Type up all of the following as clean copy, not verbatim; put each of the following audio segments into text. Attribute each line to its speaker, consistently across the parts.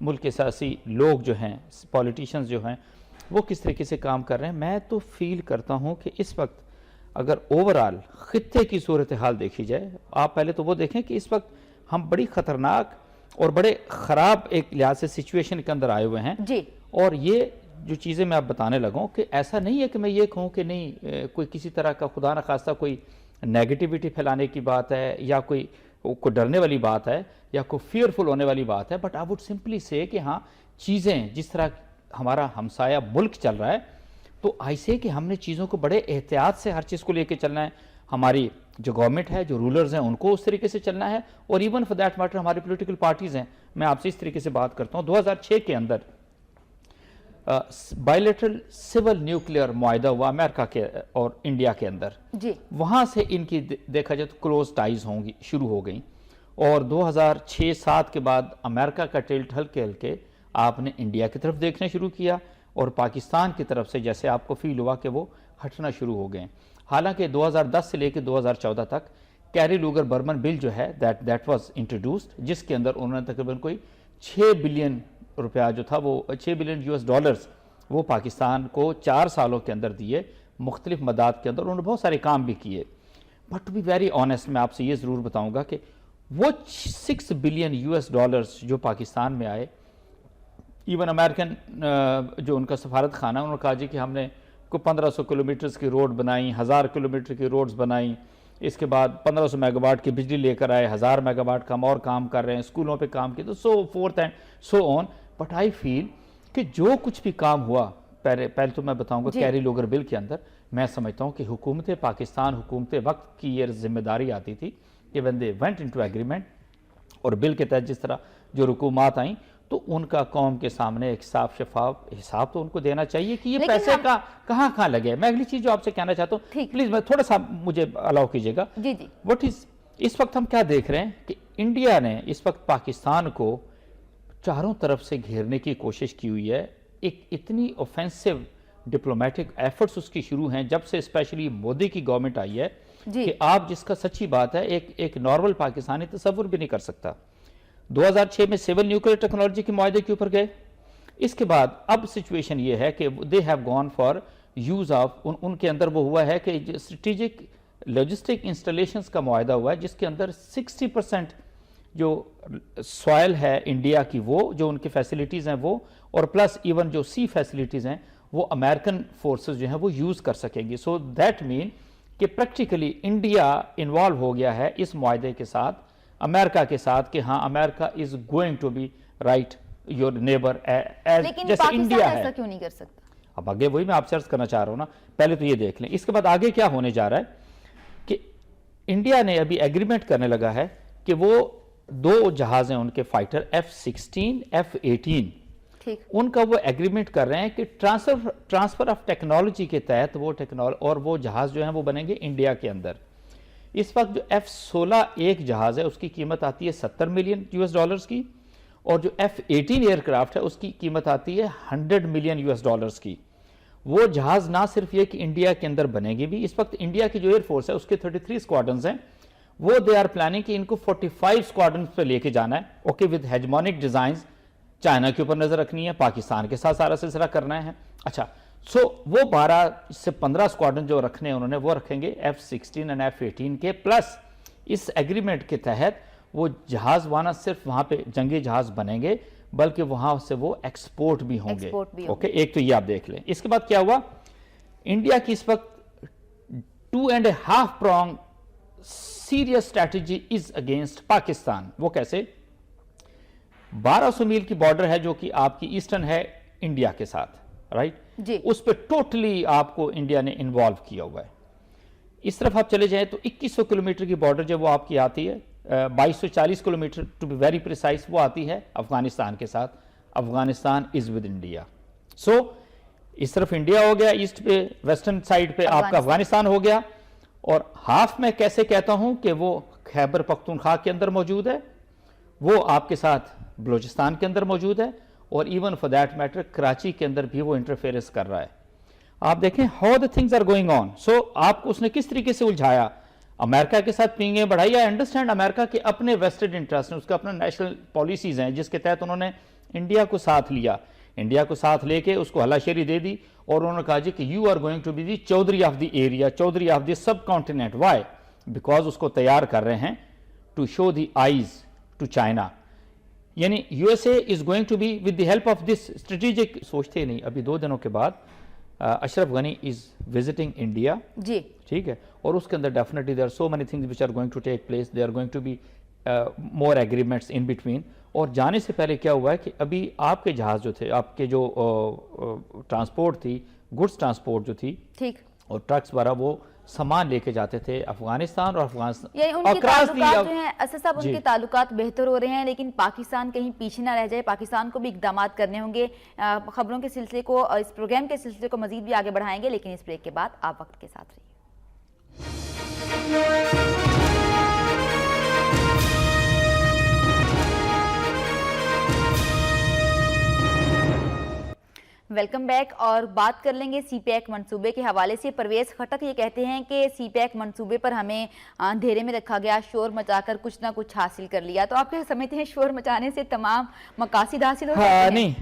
Speaker 1: ملک کے سیاسی لوگ جو ہیں، پولیٹیشنز جو ہیں، وہ کس طریقے سے کام کر رہے ہیں. میں تو فیل کرتا ہوں کہ اس وقت اگر اوورآل خطے کی صورتحال دیکھی جائے، آپ پہلے تو وہ دیکھیں کہ اس وقت ہم بڑی خطرناک اور بڑے خراب ایک لحاظ سے سچویشن کے اندر آئے ہوئے ہیں.
Speaker 2: جی.
Speaker 1: اور یہ جو چیزیں میں آپ بتانے لگا ہوں کہ ایسا نہیں ہے کہ میں یہ کہوں کہ نہیں کوئی کسی طرح کا خدا نخواستہ کوئی نیگیٹیوٹی پھیلانے کی بات ہے یا کوئی ڈرنے والی بات ہے یا کوئی فیئرفل ہونے والی بات ہے، بٹ آئی وڈ سمپلی سے کہ ہاں چیزیں جس طرح ہمارا ہمسایہ ملک چل رہا ہے تو ایسے کہ ہم نے چیزوں کو بڑے احتیاط سے ہر چیز کو لے کے چلنا ہے. ہماری جو گورنمنٹ ہے، جو رولرز ہیں، ان کو اس طریقے سے چلنا ہے، اور ایون فار دیٹ میٹر ہماری پولیٹیکل پارٹیز ہیں. میں آپ سے اس طریقے سے بات کرتا ہوں. 2006 کے اندر بائیلیٹرل سول نیوکلیئر معاہدہ ہوا امریکہ کے اور انڈیا کے اندر.
Speaker 2: جی.
Speaker 1: وہاں سے ان کی دیکھا جائے تو کلوز ٹائز شروع ہو گئیں، اور 2006-07 کے بعد امریکہ کا ٹلٹ ہلکے ہلکے آپ نے انڈیا کی طرف دیکھنا شروع کیا، اور پاکستان کی طرف سے جیسے آپ کو فیل ہوا کہ وہ ہٹنا شروع ہو گئے. حالانکہ 2010 سے لے کے 2014 تک کیری لوگر برمن بل جو ہے دیٹ واز انٹروڈیوسڈ، جس کے اندر انہوں نے تقریباً کوئی 6 بلین روپیہ جو تھا، وہ 6 بلین US ڈالرز وہ پاکستان کو 4 سالوں کے اندر دیے مختلف مداد کے اندر. انہوں نے بہت سارے کام بھی کیے، but to be very honest میں آپ سے یہ ضرور بتاؤں گا کہ وہ 6 بلین US ڈالرز جو پاکستان میں آئے، ایون امریکن جو ان کا سفارت خانہ انہوں نے کہا جی کہ ہم نے کوئی 1500 کلومیٹرز کی روڈ بنائی، 1000 کلومیٹر کی روڈز بنائیں، اس کے بعد 1500 میگا واٹ کی بجلی لے کر آئے، 1000 میگا واٹ کا ہم اور کام کر رہے ہیں، اسکولوں پہ کام کیے، تو so forth and so on. But I feel کہ جو کچھ بھی کام ہوا پہلے تو میں بتاؤں گا کیری لوگر بل کے اندر، میں سمجھتا ہوں کہ حکومت پاکستان، حکومت وقت کی یہ ذمہ داری آتی تھی کہ when they went into agreement اور بل کے تحت جس طرح جو رکومات آئیں تو ان کا قوم کے سامنے ایک صاف شفاف حساب تو ان کو دینا چاہیے کہ یہ پیسے کا کہاں لگے. میں اگلی چیز جو آپ سے کہنا چاہتا ہوں، پلیز میں تھوڑا سا مجھے الاؤ کیجیے گا.
Speaker 2: جی جی.
Speaker 1: وٹ از اس وقت ہم کیا دیکھ رہے ہیں کہ انڈیا نے اس وقت پاکستان کو چاروں طرف سے گھیرنے کی کوشش کی ہوئی ہے. ایک اتنی اوفینسو ڈپلومیٹک ایفرٹس اس کی شروع ہیں جب سے اسپیشلی مودی کی گورنمنٹ آئی ہے کہ آپ جس کا سچی بات ہے ایک نارمل پاکستانی تصور بھی نہیں کر سکتا. 2006 میں سول نیوکلیئر ٹیکنالوجی کے معاہدے کے اوپر گئے. اس کے بعد اب سچویشن یہ ہے کہ they have gone for use of ان کے اندر وہ ہوا ہے کہ اسٹریٹجک لاجسٹک انسٹالیشنز کا معاہدہ ہوا ہے جس کے اندر 60% جو سوائل ہے انڈیا کی، وہ جو ان کی فیسلٹیز ہیں وہ، اور پلس ایون جو سی فیسلٹیز ہیں وہ امریکن فورسز جو ہیں وہ یوز کر سکیں گی. سو دیٹ مین کہ پریکٹیکلی انڈیا انوالو ہو گیا ہے اس معاہدے کے ساتھ امریکہ کے ساتھ کہ ہاں America is going to be right your neighbour جیسے انڈیا ہے.
Speaker 2: ایسا کیوں نہیں کر سکتا؟
Speaker 1: اب آگے وہی میں آپ سے عرض کرنا چاہ رہا ہوں نا، پہلے تو یہ دیکھ لیں. اس کے بعد آگے کیا ہونے جا رہا ہے کہ انڈیا نے ابھی ایگریمنٹ کرنے لگا ہے کہ وہ 2 جہاز ہیں ان کے فائٹر F-16 F-18 ان کا وہ ایگریمنٹ کر رہے ہیں کہ ٹرانسفر آف ٹیکنالوجی کے تحت اور وہ جہاز جو ہیں وہ بنیں گے انڈیا کے اندر. اس وقت جو F-16 ایک جہاز ہے اس کی قیمت آتی ہے 70 ملین US ڈالرز کی، اور جو F-18 ایئر کرافٹ ہے اس کی قیمت آتی ہے 100 ملین US ڈالرز کی. وہ جہاز نہ صرف یہ کہ انڈیا کے اندر بنے گی بھی، اس وقت انڈیا کی جو ایئر فورس ہے اس کے 33 اسکواڈرنز ہیں، وہ دے آر پلاننگ کہ ان کو 45 اسکواڈرنز پہ لے کے جانا ہے. اوکے، ود ہیجمونک ڈیزائنز، چائنا کے اوپر نظر رکھنی ہے، پاکستان کے ساتھ سارا سلسلہ کرنا ہے. اچھا، سو وہ 12 سے 15 اسکواڈرن جو رکھنے ہیں انہوں نے وہ رکھیں گے F-16 اور F-18 کے. پلس اس ایگریمنٹ کے تحت وہ جہاز وانا صرف وہاں پہ جنگی جہاز بنیں گے بلکہ وہاں سے وہ ایکسپورٹ بھی ہوں گے. اوکے، ایک تو یہ آپ دیکھ لیں. اس کے بعد کیا ہوا، انڈیا کی اس وقت 2.5 prong serious strategy is against Pakistan. وہ کیسے؟ 1200 میل کی بارڈر ہے جو کہ آپ کی ایسٹرن ہے انڈیا کے ساتھ، رائٹ
Speaker 2: جی.
Speaker 1: اس پہ ٹوٹلی آپ کو انڈیا نے انوالو کیا ہوا ہے. اس طرف آپ چلے جائیں تو 2100 کلومیٹر کی بارڈر جب وہ آپ کی آتی ہے، 2240 kilometre to be very precise, وہ آتی ہے افغانستان کے ساتھ. Afghanistan is with India. So اس طرف انڈیا ہو گیا ایسٹ پہ، ویسٹرن سائڈ پہ آپ کا افغانستان ہو گیا، اور ہاف میں کیسے کہتا ہوں کہ وہ خیبر پختونخوا کے اندر موجود ہے، وہ آپ کے ساتھ بلوچستان کے اندر موجود ہے، اور even for that matter Karachi کے اندر بھی وہ انٹرفیئرنس کر رہا ہے. آپ دیکھیں how the things are going on. So آپ کو اس نے کس طریقے سے الجھایا، امریکہ کے ساتھ پینگیں بڑھائی. آئی انڈرسٹینڈ امریکہ کے اپنے ویسٹڈ انٹرسٹ ہیں، اس کا اپنا نیشنل پالیسیز ہیں جس کے تحت انہوں نے انڈیا کو ساتھ لیا, انڈیا کو ساتھ لے کے اس کو ہلاشیری دے دی, اور انہوں نے کہا جی کہ you are going to be the Chaudhry of the area, Chaudhry of the subcontinent. Why? Because اس کو تیار کر رہے ہیں to show the eyes to China. یعنی U S A is going to be with the help of this strategic. سوچتے ہی نہیں, ابھی 2 دنوں کے بعد اشرف غنی از وزٹنگ انڈیا,
Speaker 2: جی
Speaker 1: ٹھیک ہے, اور اس کے اندر definitely there are so many things which are going to take place, they are going to be more agreements in between. اور جانے سے پہلے کیا ہوا ہے کہ ابھی آپ کے جہاز جو تھے, آپ کے جو ٹرانسپورٹ تھی, گڈس ٹرانسپورٹ جو تھی,
Speaker 2: ٹھیک,
Speaker 1: اور ٹرکس وغیرہ, وہ سامان لے کے جاتے تھے افغانستان, اور افغانستان
Speaker 2: یعنی ان کے تعلقات جو ہیں اسد صاحب, ان کے تعلقات بہتر ہو رہے ہیں, لیکن پاکستان کہیں پیچھے نہ رہ جائے, پاکستان کو بھی اقدامات کرنے ہوں گے. خبروں کے سلسلے کو, اس پروگرام کے سلسلے کو مزید بھی آگے بڑھائیں گے, لیکن اس بریک کے بعد آپ وقت کے ساتھ رہیے. ویلکم بیک, اور بات کر لیں گے سی پیک منصوبے کے حوالے سے. پرویز خٹک یہ کہتے ہیں کہ سی پیک منصوبے پر ہمیں اندھیرے میں رکھا گیا, شور مچا کر کچھ نہ کچھ حاصل کر لیا. تو آپ کیا سمجھتے ہیں شور مچانے سے تمام مقاصد حاصل ہو جاتے ہیں؟
Speaker 1: نہیں,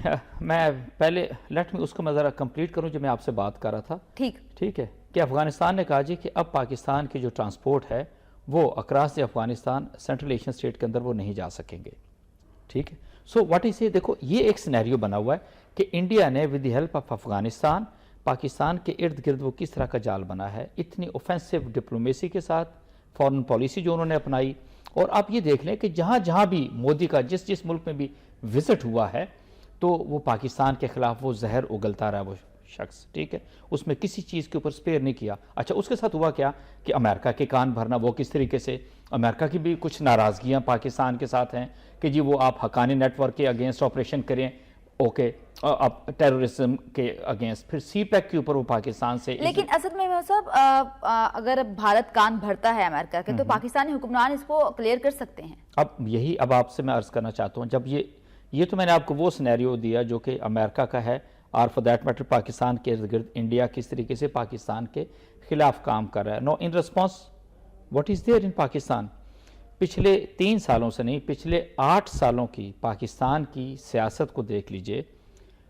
Speaker 1: میں پہلے لیٹ میں اس کو میں ذرا کمپلیٹ کروں جو میں آپ سے بات کر رہا تھا. ٹھیک ہے, کہ افغانستان نے کہا جی کہ اب پاکستان کی جو ٹرانسپورٹ ہے وہ across the Afghanistan central Asian state کے اندر وہ نہیں جا سکیں گے. ٹھیک ہے, سو واٹ از یہ, دیکھو یہ ایک سینیریو بنا ہوا ہے کہ انڈیا نے with the help of Afghanistan Pakistan کے ارد گرد وہ کس طرح کا جال بنا ہے, اتنی اوفینسو ڈپلومیسی کے ساتھ, فورن پالیسی جو انہوں نے اپنائی. اور آپ یہ دیکھ لیں کہ جہاں جہاں بھی مودی کا جس ملک میں بھی وزٹ ہوا ہے تو وہ پاکستان کے خلاف وہ زہر اگلتا رہا وہ شخص. ٹھیک ہے, اس میں کسی چیز کے اوپر سپیئر نہیں کیا. اچھا, اس کے ساتھ ہوا کیا کہ امریکہ کے کان بھرنا, وہ کس طریقے سے, امریکہ کی بھی کچھ ناراضگیاں پاکستان کے ساتھ ہیں کہ جی وہ آپ حقانی نیٹ ورک کے اگینسٹ آپریشن کریں, اوکے, اب ٹیررزم کے اگینسٹ, پھر سی پیک کے اوپر وہ پاکستان سے. لیکن
Speaker 2: اسد میں صاحب اگر بھارت کان بھرتا ہے امریکہ کے تو پاکستانی حکمران اس کو کلیئر کر سکتے ہیں.
Speaker 1: اب آپ سے میں عرض کرنا چاہتا ہوں, جب یہ تو میں نے آپ کو وہ سینیریو دیا جو کہ امریکہ کا ہے, اور فار دیٹ میٹر پاکستان کے ارد گرد انڈیا کس طریقے سے پاکستان کے خلاف کام کر رہا ہے. No in response what is there in Pakistan. پچھلے 3 سالوں سے نہیں, پچھلے 8 سالوں کی پاکستان کی سیاست کو دیکھ لیجئے.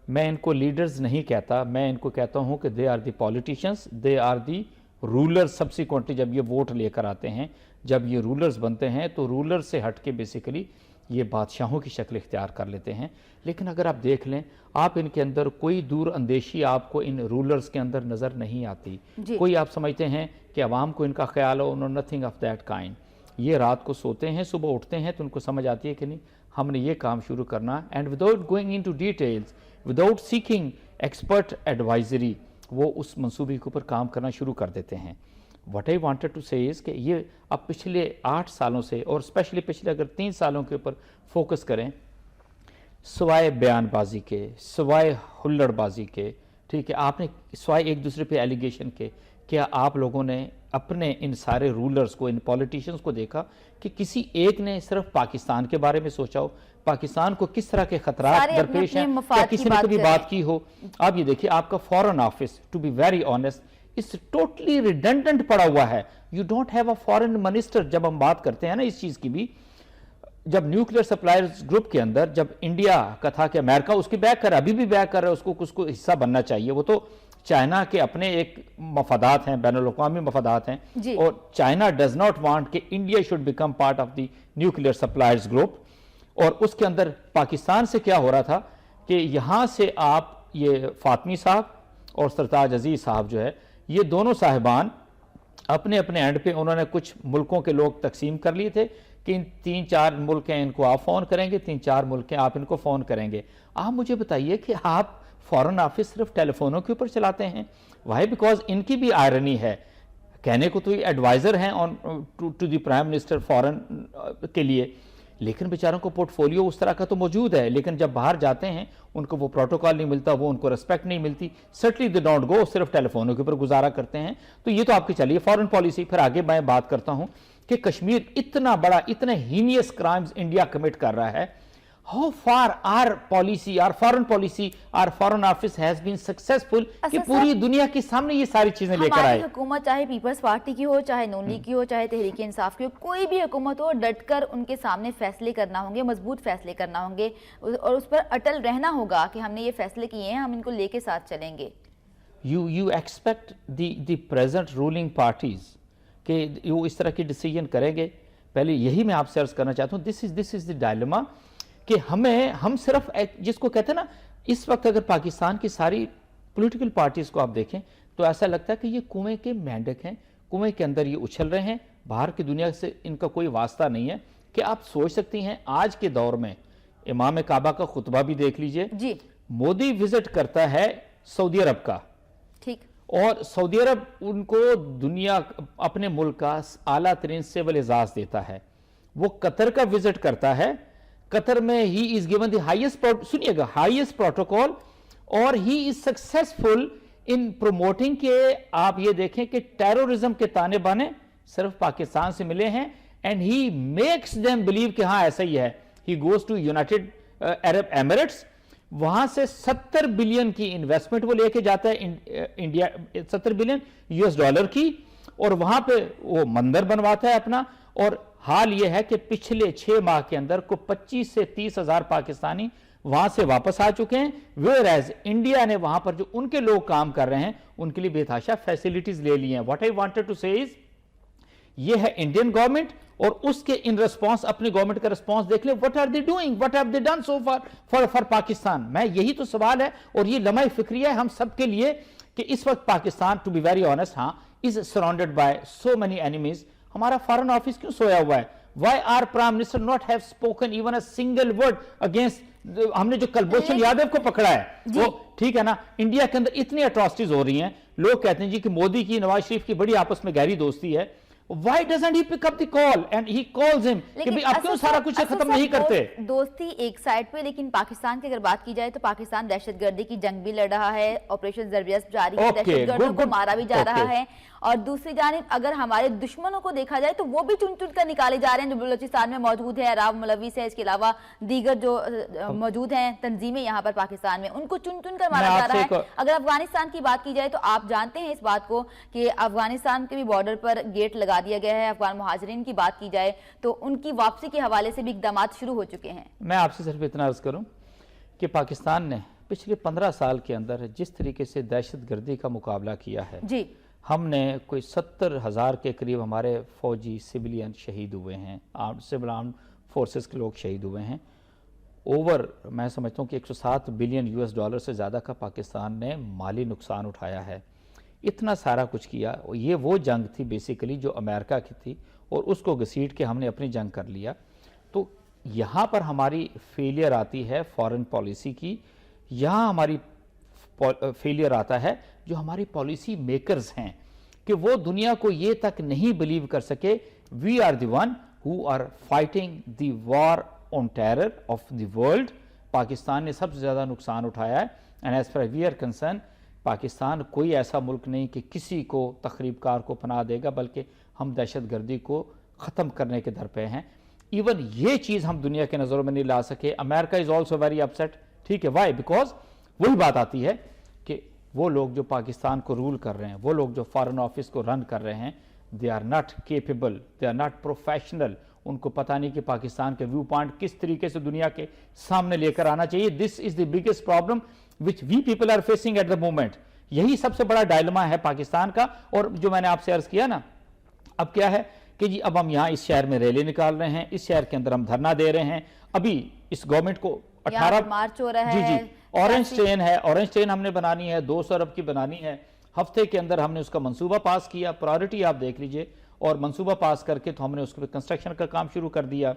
Speaker 1: میں ان کو لیڈرز نہیں کہتا, میں ان کو کہتا ہوں کہ they are the politicians, they are the rulers. Subsequently جب یہ ووٹ لے کر آتے ہیں, جب یہ رولرز بنتے ہیں تو رولر سے ہٹ کے بیسیکلی یہ بادشاہوں کی شکل اختیار کر لیتے ہیں. لیکن اگر آپ دیکھ لیں, آپ ان کے اندر کوئی دور اندیشی آپ کو ان رولرز کے اندر نظر نہیں آتی. کوئی آپ سمجھتے ہیں کہ عوام کو ان کا خیال ہو, نتھنگ آف دیٹ کائنڈ. یہ رات کو سوتے ہیں, صبح اٹھتے ہیں تو ان کو سمجھ آتی ہے کہ نہیں ہم نے یہ کام شروع کرنا, and without going into details, without seeking expert advisory, وہ اس منصوبے کے اوپر کام کرنا شروع کر دیتے ہیں. واٹ آئی وانٹڈ ٹو سے از کہ یہ اب پچھلے 8 سالوں سے, اور اسپیشلی پچھلے اگر 3 سالوں کے اوپر فوکس کریں, سوائے بیان بازی کے, سوائے ہلڑ بازی کے, ٹھیک ہے, آپ نے سوائے ایک دوسرے پہ ایلیگیشن کے, کیا آپ لوگوں نے اپنے ان سارے رولرز کو, ان پولیٹیشنز کو دیکھا کہ کسی ایک نے صرف پاکستان کے بارے میں سوچا ہو, پاکستان کو کس طرح کے خطرات درپیش ہیں, کیا کسی نے کبھی بات کی ہو؟ آپ یہ دیکھیں, آپ کا foreign office, to be very honest, اس ٹوٹلی ریڈنڈنٹ پڑا ہوا ہے. You don't have a foreign minister. جب ہم بات کرتے ہیں نا اس چیز کی بھی, جب نیوکلیئر سپلائرز گروپ کے اندر جب انڈیا کا تھا کہ امریکہ اس کی بیک کر رہا ہے, ابھی بھی بیک کر رہا ہے, اس کو حصہ بننا چاہیے. وہ تو چائنا کے اپنے ایک مفادات ہیں, بین الاقوامی مفادات ہیں, اور چائنا ڈز ناٹ وانٹ کہ India should become part of the nuclear suppliers group. اور اس کے اندر پاکستان سے کیا ہو رہا تھا کہ یہاں سے آپ یہ فاطمی صاحب اور سرتاج عزیز صاحب جو ہے, یہ دونوں صاحبان اپنے اپنے اینڈ پہ انہوں نے کچھ ملکوں کے لوگ تقسیم کر لیے تھے کہ ان 3-4 ملک ہیں ان کو آپ فون کریں گے, 3-4 ملک ہیں آپ ان کو فون کریں گے. آپ مجھے بتائیے کہ آپ فورن آفس صرف ٹیلی فونوں کے اوپر چلاتے ہیں. وائی؟ بیکاز ان کی بھی آئرنی ہے, کہنے کو تو یہ ایڈوائزر ہیں ٹو دی پرائم منسٹر فورن کے لیے, لیکن بیچاروں کو پورٹ فولیو اس طرح کا تو موجود ہے, لیکن جب باہر جاتے ہیں ان کو وہ پروٹوکال نہیں ملتا, وہ ان کو ریسپیکٹ نہیں ملتی. سرٹلی دے ڈونٹ گو, صرف ٹیلی فونوں کے اوپر گزارا کرتے ہیں. تو یہ تو آپ کی چلیے فورن پالیسی. پھر آگے میں بات کرتا ہوں کہ کشمیر اتنا بڑا, اتنے ہینیس کرائمز انڈیا کمٹ کر رہا ہے. how far our policy, our foreign policy, our foreign office has been successful کہ پوری دنیا کے سامنے یہ ساری چیزیں لے کر آئے.
Speaker 2: ہماری حکومت چاہے پیپلز پارٹی کی ہو, چاہے نون لیگ کی ہو, چاہے تحریک انصاف کی ہو, کوئی بھی حکومت ہو, ڈٹ کر ان کے سامنے فیصلے کرنا ہوں گے, مضبوط فیصلے کرنا ہوں گے اور اس پر اٹل رہنا ہوگا کہ ہم نے یہ فیصلے کیے ہیں, ہم ان کو لے کے ساتھ چلیں گے.
Speaker 1: You expect the present ruling parties کہ وہ اس طرح کی ڈیسیجن کریں گے. پہلے یہی میں آپ سے عرض کرنا چاہتا ہوں, this is the dilemma کہ ہم صرف جس کو کہتے ہیں نا, اس وقت اگر پاکستان کی ساری پولیٹیکل پارٹیز کو آپ دیکھیں تو ایسا لگتا ہے کہ یہ کنویں کے مینڈک ہیں, کنویں کے اندر یہ اچھل رہے ہیں, باہر کی دنیا سے ان کا کوئی واسطہ نہیں ہے. کہ آپ سوچ سکتی ہیں آج کے دور میں امام کعبہ کا خطبہ بھی دیکھ لیجئے,
Speaker 2: جی
Speaker 1: مودی وزٹ کرتا ہے سعودی عرب کا,
Speaker 2: ٹھیک,
Speaker 1: اور سعودی عرب ان کو دنیا اپنے ملک کا اعلیٰ ترین سول اعزاز دیتا ہے. وہ قطر کا وزٹ کرتا ہے, قطر میں ہی از گیون دی ہائیسٹ, سنیے گا, ہائیسٹ پروٹوکول, اور ہی از سکسیسفل ان پروموٹنگ کہ آپ یہ دیکھیں کہ ٹیرورزم کے تانے بانے صرف پاکستان سے ملے ہیں, and he makes them believe کہ ہاں ایسا ہی ہے. He goes to United Arab Emirates, وہاں سے 70 بلین کی انویسٹمنٹ وہ لے کے جاتا ہے انڈیا, 70 بلین US ڈالر کی, اور وہاں پہ وہ مندر بنواتا ہے اپنا. اور حال یہ ہے کہ پچھلے 6 ماہ کے اندر کو 25 سے 30 ہزار پاکستانی وہاں سے واپس آ چکے ہیں, whereas انڈیا نے وہاں پر جو ان کے لوگ کام کر رہے ہیں ان کے لیے بے تحاشا فیسیلیٹیز لے لی ہیں. What I wanted to say is یہ ہے انڈین گورنمنٹ, اور اس کے ان ریسپانس, اپنی گورنمنٹ کا ریسپانس دیکھ لیں. what are they doing, what have they done so far for Pakistan. میں یہی تو سوال ہے, اور یہ لمحہ فکریہ ہے ہم سب کے لیے کہ اس وقت Pakistan, to be very honest, ہاں, is surrounded by so many enemies. ہمارا فارن آفس کیوں سویا ہوا ہے؟ why our prime minister not have spoken even a single word against, ہم نے جو کلبھوشن یادو کو پکڑا ہے وہ ٹھیک ہے نا, انڈیا کے اندر اتنی اٹراسٹیز ہو رہی ہیں, لوگ کہتے ہیں جی کہ مودی کی نواز شریف کی بڑی آپس میں گہری دوستی ہے. Why doesn't he pick up the call and he calls him کہ بھی آپ کیوں سارا کچھ ختم نہیں کرتے؟
Speaker 2: دوستی ایک سائڈ پہ, لیکن پاکستان کی اگر بات کی جائے تو پاکستان دہشت گردی کی جنگ بھی لڑ رہا ہے, آپریشن زربیت جاری ہے, دہشت گردوں کو مارا بھی جا رہا ہے, اور دوسری جانب اگر ہمارے دشمنوں کو دیکھا جائے تو وہ بھی چن چن کر نکالے جا رہے ہیں جو بلوچستان میں موجود ہے, راو ملوی سے, اس کے علاوہ دیگر جو موجود ہیں تنظیمیں یہاں پر پاکستان میں, ان کو چن چن کر مارا جا رہا ہے. اگر افغانستان کی بات کی جائے تو آپ جانتے ہیں اس بات کو کہ افغانستان کے بھی بارڈر پر گیٹ لگا دیا گیا ہے. افغان مہاجرین کی بات کی جائے تو ان کی واپسی کے حوالے سے بھی اقدامات شروع ہو چکے ہیں.
Speaker 1: میں آپ سے صرف اتنا عرض کروں کہ پاکستان نے پچھلے 15 سال کے اندر جس طریقے سے دہشت گردی کا مقابلہ کیا ہے,
Speaker 2: جی,
Speaker 1: ہم نے کوئی 70,000 کے قریب ہمارے فوجی سویلین شہید ہوئے ہیں, سول آرمڈ فورسز کے لوگ شہید ہوئے ہیں. میں سمجھتا ہوں کہ 107 بلین US ڈالر سے زیادہ کا پاکستان نے مالی نقصان اٹھایا ہے. اتنا سارا کچھ کیا, یہ وہ جنگ تھی بیسیکلی جو امریکہ کی تھی, اور اس کو گھسیٹ کے ہم نے اپنی جنگ کر لیا. تو یہاں پر ہماری فیلئر آتی ہے فارن پالیسی کی, یہاں ہماری فیلئر آتا ہے جو ہماری پالیسی میکرز ہیں کہ وہ دنیا کو یہ تک نہیں بلیو کر سکے we are the one who are fighting the war on terror of the world. Pakistan نے سب سے زیادہ نقصان اٹھایا ہے, and as far we are concern Pakistan کوئی ایسا ملک نہیں کہ کسی کو تخریب کار کو پناہ دے گا, بلکہ ہم دہشت گردی کو ختم کرنے کے در پہ ہیں. ایون یہ چیز ہم دنیا کے نظروں میں نہیں لا سکے. امریکہ از آلسو ویری اپسیٹ, ٹھیک ہے, وائی, بیکاز وہی بات آتی ہے کہ وہ لوگ جو پاکستان کو رول کر رہے ہیں, وہ لوگ جو فارن آفس کو رن کر رہے ہیں, they are not capable, they are not professional. ان کو پتہ نہیں کہ پاکستان کے ویو پوائنٹ کس طریقے سے دنیا کے سامنے لے کر آنا چاہیے. This is the biggest problem which we people are facing at the moment. یہی سب سے بڑا ڈائلما ہے پاکستان کا. اور جو میں نے آپ سے عرض کیا نا, اب کیا ہے کہ جی اب ہم یہاں اس شہر میں ریلی نکال رہے ہیں, اس شہر کے اندر ہم دھرنا دے رہے ہیں, ابھی اس گورنمنٹ کو 18
Speaker 2: مارچ ہو رہا
Speaker 1: جی
Speaker 2: ہے,
Speaker 1: اورنج ٹرین ہے, اورنج ٹرین ہم نے بنانی ہے, 200 ارب کی بنانی ہے. ہفتے کے اندر ہم نے اس کا منصوبہ پاس کیا, پرائورٹی آپ دیکھ لیجئے, اور منصوبہ پاس کر کے تو ہم نے اس کے کنسٹرکشن کا کام شروع کر دیا.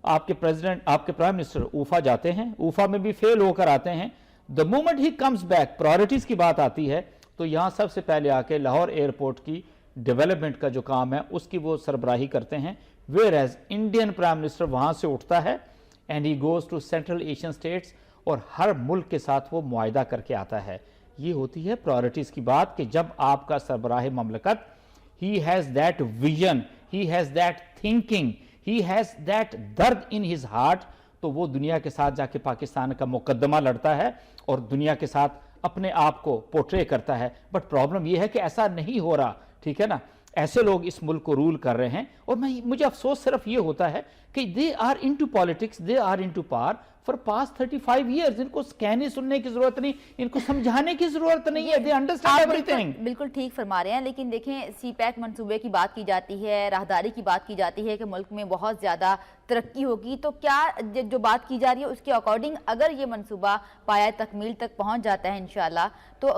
Speaker 1: آپ کے پریزیڈنٹ, آپ کے پرائم منسٹر اوفا جاتے ہیں, اوفا میں بھی فیل ہو کر آتے ہیں. The moment he comes back, priorities کی بات آتی ہے تو یہاں سب سے پہلے آ کے لاہور ایئرپورٹ کی ڈیولپمنٹ کا جو کام ہے اس کی وہ سربراہی کرتے ہیں, whereas انڈین پرائم منسٹر وہاں سے اٹھتا ہے and he goes to Central Asian states اور ہر ملک کے ساتھ وہ معاہدہ کر کے آتا ہے. یہ ہوتی ہے پرائورٹیز کی بات کہ جب آپ کا سربراہ مملکت he has that vision, he has that thinking, he has that درد in his heart, تو وہ دنیا کے ساتھ جا کے پاکستان کا مقدمہ لڑتا ہے اور دنیا کے ساتھ اپنے آپ کو پورٹرے کرتا ہے. بٹ پرابلم یہ ہے کہ ایسا نہیں ہو رہا, ٹھیک ہے نا. ایسے لوگ اس ملک کو رول کر رہے ہیں, اور مجھے افسوس صرف یہ ہوتا ہے کہ they are into politics, they are into power for past 35 years. ان کو کہنے سننے کی ضرورت نہیں, ان کو سمجھانے کی ضرورت نہیں ہے. They understand every thing.
Speaker 2: بالکل ٹھیک فرما رہے ہیں, لیکن دیکھیں سی پیک منصوبے کی بات کی جاتی ہے, راہداری کی بات کی جاتی ہے کہ ملک میں بہت زیادہ ترقی ہوگی, تو کیا جو بات کی جا رہی ہے اس کے اکارڈنگ اگر یہ منصوبہ پایہ تکمیل تک پہنچ جاتا ہے انشاءاللہ, تو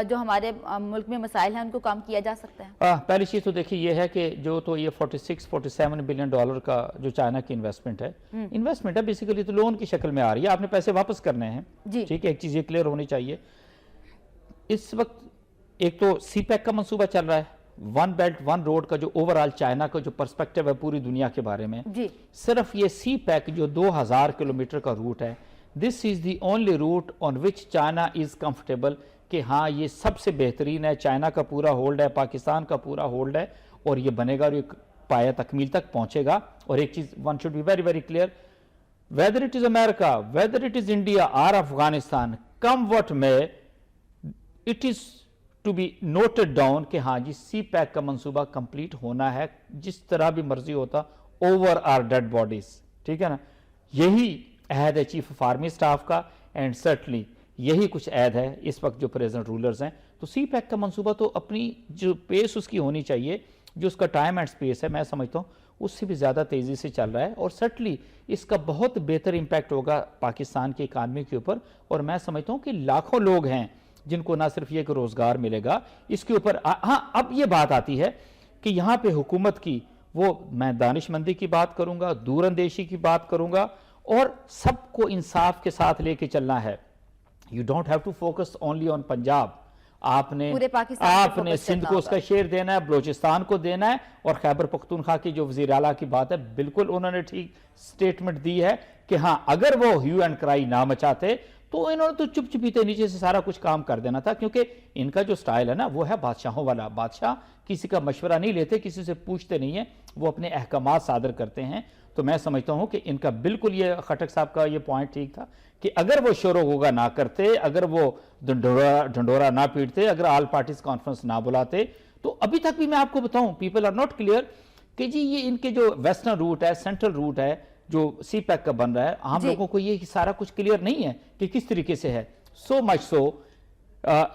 Speaker 2: جو ہمارے ملک میں مسائل ہیں ان کو کم کیا جا سکتا ہے؟
Speaker 1: پہلی چیز تو دیکھیے یہ ہے کہ جو تو یہ 47 بلین ڈالر کا جو چائنا کی انویسٹمنٹ ہے بیسیکلی تو لون کی شکل میں آ رہی ہے, آپ نے پیسے واپس کرنے ہیں, ٹھیک ہے. ایک چیز یہ کلیئر ہونی چاہیے, اس وقت ایک تو سی پیک کا منصوبہ چل رہا ہے, ون بیلٹ ون روڈ کا جو اوورآل چائنا کا جو پرسپیکٹو ہے پوری دنیا کے بارے میں, صرف یہ سی پیک جو 2000 کلومیٹر کا روٹ ہے, this is the only route on which China is comfortable کہ ہاں یہ سب سے بہترین ہے, چائنا کا پورا ہولڈ ہے, پاکستان کا پورا ہولڈ ہے, اور یہ بنے گا اور یہ پایہ تکمیل تک پہنچے گا. اور ایک چیز one should be very very clear, whether it is America, whether it is India or Afghanistan, come what may, it is to be noted down کہ ہاں جی سی پیک کا منصوبہ کمپلیٹ ہونا ہے, جس طرح بھی مرضی ہوتا, over our dead bodies, ٹھیک ہے نا. یہی عہد ہے چیف آف آرمی اسٹاف کا, اینڈ سرٹنلی یہی کچھ عہد ہے اس وقت جو پریزنٹ رولرز ہیں. تو سی پیک کا منصوبہ تو اپنی جو پیس اس کی ہونی چاہیے, جو اس کا ٹائم اینڈ سپیس ہے, میں سمجھتا ہوں اس سے بھی زیادہ تیزی سے چل رہا ہے, اور سرٹنلی اس کا بہت بہتر امپیکٹ ہوگا پاکستان کی اکانومی کے اوپر. اور میں سمجھتا ہوں کہ لاکھوں لوگ ہیں جن کو نہ صرف یہ کہ روزگار ملے گا اس کے اوپر. ہاں اب یہ بات آتی ہے کہ یہاں پہ حکومت کی وہ میں دانش مندی کی بات کروں گا, دور اندیشی کی بات کروں گا, اور سب کو انصاف کے ساتھ لے کے چلنا ہے. You don't have to focus only on Punjab, آپ نے سندھ کو اس کا شیئر دینا ہے, بلوچستان کو دینا ہے, اور خیبر پختونخوا کی جو وزیر اعلیٰ کی بات ہے بالکل انہوں نے ٹھیک سٹیٹمنٹ دی ہے کہ ہاں اگر وہ ہیو اینڈ کرائی نہ مچاتے تو انہوں نے تو چپ چپیتے نیچے سے سارا کچھ کام کر دینا تھا, کیونکہ ان کا جو سٹائل ہے نا وہ ہے بادشاہوں والا. بادشاہ کسی کا مشورہ نہیں لیتے, کسی سے پوچھتے نہیں ہیں, وہ اپنے احکامات صادر کرتے ہیں. تو میں سمجھتا ہوں کہ ان کا بالکل یہ خٹک صاحب کا یہ پوائنٹ ٹھیک تھا کہ اگر وہ شور و غوغا نہ کرتے, اگر وہ ڈھنڈورا نہ پیٹتے, اگر آل پارٹیز کانفرنس نہ بلاتے, تو ابھی تک بھی میں آپ کو بتاؤں پیپل آر ناٹ کلیئر کہ جی یہ ان کے جو ویسٹرن روٹ ہے, سینٹرل روٹ ہے جو سی پیک کا بن رہا ہے, عام لوگوں کو یہ سارا کچھ کلیئر نہیں ہے کہ کس طریقے سے ہے. سو مچ سو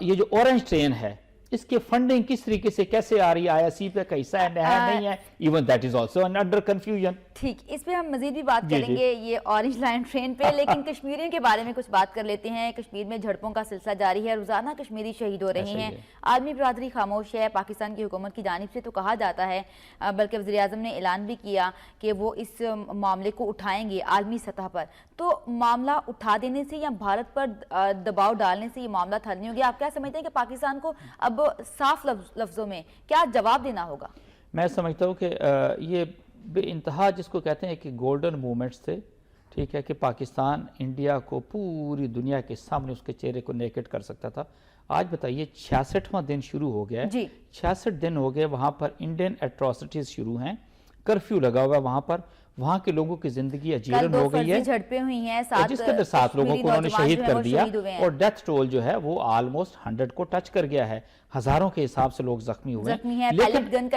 Speaker 1: یہ جو اورنج ٹرین ہے اس کے فنڈنگ کس طریقے سے کیسے آ رہی ہے, آیا سی پیک کا حصہ ہے نہیں ہے, even that is also under confusion.
Speaker 2: ٹھیک, اس پہ ہم مزید بھی بات کریں گے یہ اورنج لائن ٹرین پہ, لیکن کشمیریوں کے بارے میں کچھ بات کر لیتے ہیں. کشمیر میں جھڑپوں کا سلسلہ جاری ہے, روزانہ کشمیری شہید ہو رہے ہیں, عالمی برادری خاموش ہے. پاکستان کی حکومت کی جانب سے تو کہا جاتا ہے, بلکہ وزیر اعظم نے اعلان بھی کیا کہ وہ اس معاملے کو اٹھائیں گے عالمی سطح پر. تو معاملہ اٹھا دینے سے یا بھارت پر دباؤ ڈالنے سے یہ معاملہ حل نہیں ہو گیا؟ آپ کیا سمجھتے ہیں کہ پاکستان کو اب صاف لفظوں میں کیا جواب دینا ہوگا؟
Speaker 1: میں سمجھتا ہوں کہ یہ بے انتہا جس کو کہتے ہیں کہ گولڈن مومنٹس تھے, ٹھیک ہے, کہ پاکستان انڈیا کو پوری دنیا کے سامنے اس کے چہرے کو نیکٹ کر سکتا تھا. آج بتائیے 66واں دن شروع ہو گیا ہے, 66 دن ہو گئے, وہاں پر انڈین ایٹراسٹیز شروع ہیں, کرفیو لگا ہوا ہے وہاں پر, وہاں کے لوگوں کی زندگی اجیرن ہو گئی ہے,
Speaker 2: جھڑپیں ہوئی ہیں,
Speaker 1: جس کے اندر 7 لوگوں کو انہوں نے شہید کر دیا, اور ڈیتھ ٹول جو ہے وہ آلموسٹ 100 کو ٹچ کر گیا ہے, ہزاروں کے حساب سے لوگ زخمی ہوئے ہیں. لیکن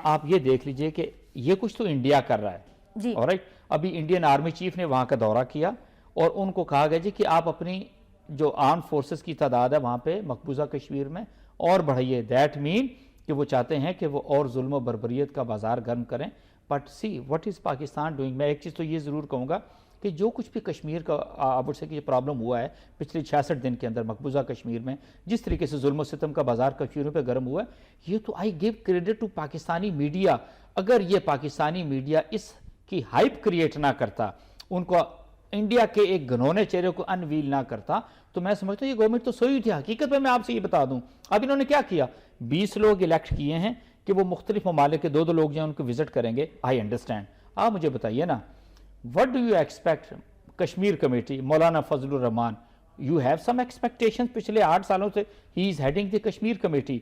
Speaker 1: آپ یہ دیکھ لیجئے کہ یہ کچھ تو انڈیا کر رہا ہے, alright. ابھی انڈین آرمی چیف نے وہاں کا دورہ کیا اور ان کو کہا گیا جی کہ آپ اپنی جو آرم فورسز کی تعداد ہے وہاں پہ مقبوضہ کشمیر میں اور بڑھائیے. دیٹ مین کہ وہ چاہتے ہیں کہ وہ اور ظلم و بربریت کا بازار گرم کریں. But see what is Pakistan doing. میں ایک چیز تو یہ ضرور کہوں گا کہ جو کچھ بھی کشمیر کا اب سے کہ پرابلم ہوا ہے پچھلے 66 دن کے اندر مقبوضہ کشمیر میں, جس طریقے سے ظلم و ستم کا بازار کشمیروں پہ گرم ہوا ہے, یہ تو I give credit to Pakistani media. اگر یہ پاکستانی میڈیا اس کی ہائپ کریٹ نہ کرتا, ان کو انڈیا کے ایک گھنونے چہرے کو انویل نہ کرتا, تو میں سمجھتا ہوں یہ گورنمنٹ تو سوئی تھی. حقیقت میں آپ سے یہ بتا دوں, اب انہوں نے کیا کیا, 20 لوگ الیکٹ کیے ہیں کہ وہ مختلف ممالک کے 2 لوگ جو ہیں ان کو وزٹ کریں گے. I understand. آپ مجھے بتائیے نا, what do you expect Kashmir committee, Maulana Fazal Rahman, you have some expectation. پچھلے 8 سالوں سے ہی از ہیڈنگ دی کشمیر کمیٹی.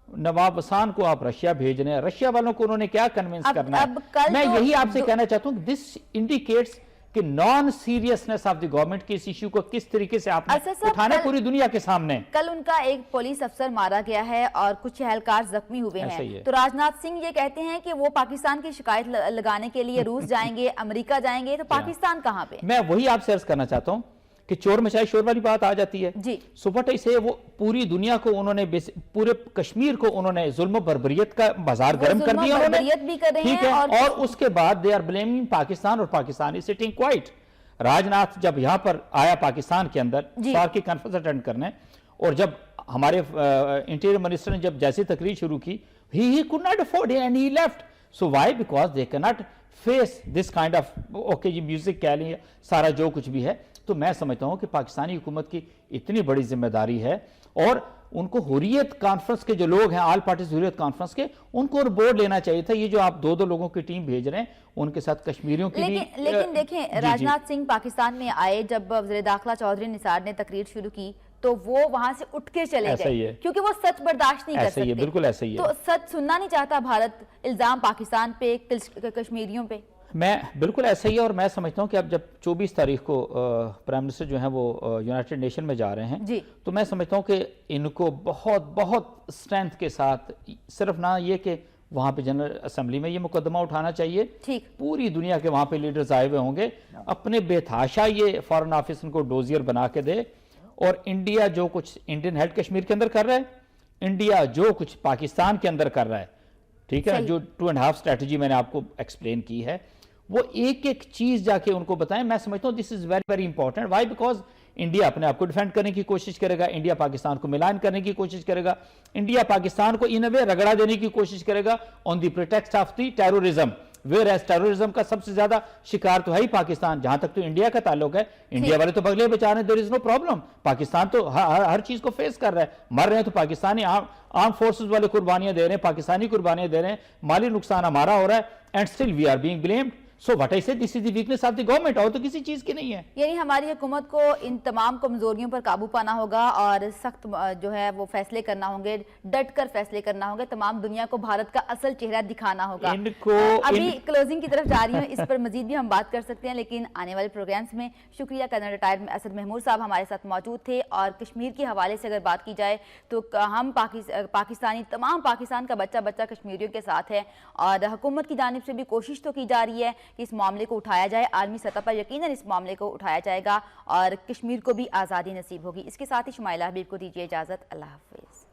Speaker 1: نواب حسان کو آپ رشیا بھیج رہے ہیں, رشیا والوں کو انہوں نے کیا کنونس کرنا ہے. میں یہی آپ سے کہنا چاہتا ہوں, دس انڈیکیٹس کہ naan seriousness of the government کی اس ایشو کو کس طریقے سے آپ نے
Speaker 2: اسد صاحب،
Speaker 1: اٹھانا پوری دنیا کے سامنے.
Speaker 2: کل ان کا ایک پولیس افسر مارا گیا ہے اور کچھ اہلکار زخمی ہوئے
Speaker 1: ایسا ہی
Speaker 2: ہیں,
Speaker 1: ہے.
Speaker 2: تو راجناتھ سنگھ یہ کہتے ہیں کہ وہ پاکستان کی شکایت لگانے کے لیے روس جائیں گے, امریکہ جائیں گے, تو پاکستان کہاں پہ؟
Speaker 1: میں وہی آپ سے عرض کرنا چاہتا ہوں کہ چور مچائے شور والی بات آ جاتی ہے.
Speaker 2: جی,
Speaker 1: سپوٹئی سے وہ پوری دنیا کو انہوں نے پورے کشمیر کو انہوں نے ظلم و بربریت کا بازار گرم کر دیا انہوں نے,
Speaker 2: بھی کر رہے
Speaker 1: ٹھیک
Speaker 2: ہیں,
Speaker 1: ہے, اور اس کے بعد دے آر بلیمنگ پاکستان, اور Pakistan is sitting quite. Rajnath جب یہاں پر آیا پاکستان کے اندر سار کی کانفرنس اٹینڈ کرنے, اور جب ہمارے انٹیریئر منسٹر نے جب جیسی تقریر شروع کی, he could not afford it and he left. So why? Because they cannot face this kind of okay جی میوزک کہہ لیں, سارا جو کچھ بھی ہے. تو میں سمجھتا ہوں کہ پاکستانی حکومت کی اتنی بڑی ذمہ داری ہے, اور ان کو حریت کانفرنس کے جو لوگ ہیں, آل پارٹیز حریت کانفرنس کے, ان کو بورڈ لینا چاہیے تھا. یہ جو آپ دو لوگوں کی ٹیم بھیج رہے ہیں, ان کے ساتھ کشمیریوں کی بھی.
Speaker 2: لیکن دیکھیں, راجناتھ سنگھ پاکستان میں آئے, جب وزیر داخلہ چودھری نثار نے تقریر شروع کی تو وہ وہاں سے اٹھ کے چلے گئے, کیونکہ وہ سچ برداشت نہیں کر سکتے.
Speaker 1: بالکل ایسا ہی ہے.
Speaker 2: تو سچ سننا نہیں چاہتا بھارت, الزام پاکستان پہ, کشمیریوں پہ.
Speaker 1: میں بالکل ایسا ہی ہے, اور میں سمجھتا ہوں کہ اب جب 24 تاریخ کو پرائم منسٹر جو ہیں وہ یونائٹڈ نیشن میں جا رہے ہیں, تو میں سمجھتا ہوں کہ ان کو بہت بہت اسٹرینتھ کے ساتھ, صرف نہ یہ کہ وہاں پہ جنرل اسمبلی میں یہ مقدمہ اٹھانا چاہیے, پوری دنیا کے وہاں پہ لیڈرز آئے ہوئے ہوں گے, اپنے بے تحاشا یہ فارن آفس ان کو ڈوزیر بنا کے دے, اور انڈیا جو کچھ انڈین ہیڈ کشمیر کے اندر کر رہا ہے, انڈیا جو کچھ پاکستان کے اندر کر رہا ہے, ٹھیک ہے, جو 2.5 اسٹریٹجی میں نے آپ کو ایکسپلین کی ہے, وہ ایک ایک چیز جا کے ان کو بتائیں. میں سمجھتا ہوں this is very very important. Why? Because India اپنے آپ کو ڈیفینڈ کرنے کی کوشش کرے گا, انڈیا پاکستان کو ملائن کرنے کی کوشش کرے گا, انڈیا پاکستان کو ان اے وے رگڑا دینے کی کوشش کرے گا on the pretext of the terrorism, whereas terrorism کا سب سے زیادہ شکار تو ہے ہی پاکستان. جہاں تک تو انڈیا کا تعلق ہے, انڈیا والے تو بغلے بچا رہے ہیں, دیر از نو پرابلم. پاکستان تو ہر چیز کو فیس کر رہا ہے, مر رہے ہیں تو پاکستانی آرم فورسز والے قربانیاں دے رہے ہیں, پاکستانی قربانیاں دے رہے ہیں, مالی نقصان ہمارا ہو رہا ہے, and still we are being blamed. So what I say, this is the weakness of the government, اور تو کسی چیز کی نہیں ہے.
Speaker 2: یعنی ہماری حکومت کو ان تمام کمزوریوں پر قابو پانا ہوگا, اور سخت جو ہے وہ فیصلے کرنا ہوں گے, ڈٹ کر فیصلے کرنا ہوں گے, تمام دنیا کو بھارت کا اصل چہرہ دکھانا ہوگا. ابھی کلوزنگ کی طرف جا رہی ہوں, اس پر مزید بھی ہم بات کر سکتے ہیں, لیکن آنے والے پروگرامز میں. شکریہ. کرنل ریٹائرڈ اسد محمود صاحب ہمارے ساتھ موجود تھے. اور کشمیر کے حوالے سے اگر بات کی جائے تو ہم پاکستانی, تمام پاکستان کا بچہ بچہ کشمیریوں کے ساتھ ہے, اور حکومت کی جانب سے بھی کوشش تو کی جا رہی ہے کہ اس معاملے کو اٹھایا جائے. عالمی سطح پر یقیناً اس معاملے کو اٹھایا جائے گا, اور کشمیر کو بھی آزادی نصیب ہوگی. اس کے ساتھ ہی شمائلہ حبیب کو دیجیے اجازت. اللہ حافظ.